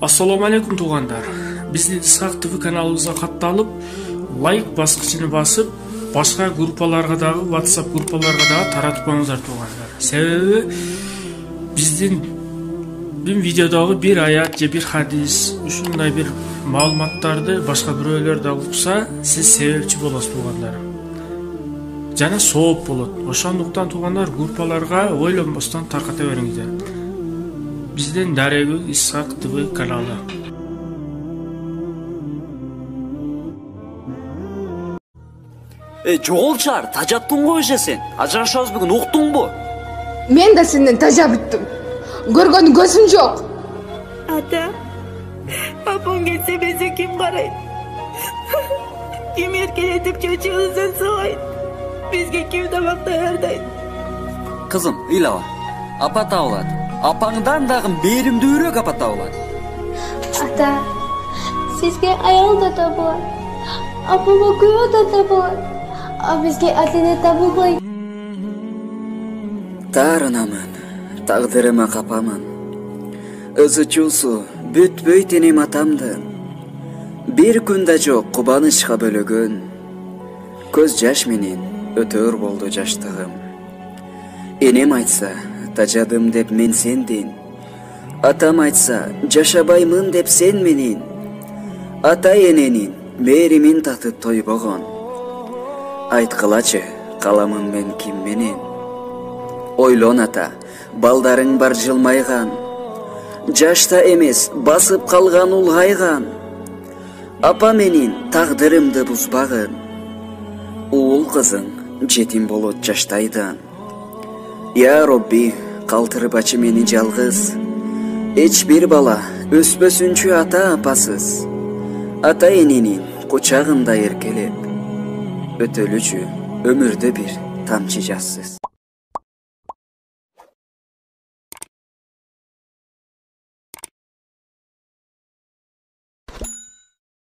Assalamu alaikum туугандар. Биздин Исхак ТВ каналыбызга катталып, лайк баскычын басып, башка группаларга дагы, WhatsApp группаларга дагы таратып коюңуздар туугандар. Себеби биздин видеодагы бир аят же бир хадис, ушундай бир маалыматтарды башка бирөөлөр да укса, сиз себепчи болосуз туугандар. Жана сооп болот. Ошондуктан туугандар группаларга ойлонбостон тарката бериңиздер. Биздин Дарегүл Исхак ТВ каналы. Жоголчар, тажаттың ғой же сен? Ажырашабыз бүгін, уктуң бу? Мен да сенден тажабыттым. Көргөн көзүм жок. Ата, апаң кетсе бізге ким карайт? Ким еркелетип чөчүгүбүздөн сууйт? Бизге ким тамак даярдайт? Кызым, ыйлаба. Апа табылат. Апаңдан дагы беримдүүрөөк апа табылат. Ата, сизге аял да табылат. Апама күйөө да табылат. А бизге ата-эне табылбайт. Таарынамын, тагдырыма капамын. Ызычуусу бүтпөйт энем атамдын. Бир күн да жок кубанычка бөлөгөн. Көз жаш менен өтөр болду жаштыгым. Энем айтса, тажадым деп мен сендин. Атам айтса, жашабаймын деп сен менен. Ата-эненин мээримин татып тойбогон. Айткылачы, каламын мен ким менен? Ойлон ата, балдарың бар жылмайган. Жашта эмес, басып калган улгайган. Апа менин тагдырымды бузбагын. Уул кызың жетим болот жаштайдан. Я Робби, калтырбачы мени жалгыз. Эч бир бала өспөсүнчү ата апасыз. Ата-эненин кучагында эркелеп, өтөлүчү өмүрдө бир тамчы жассыз.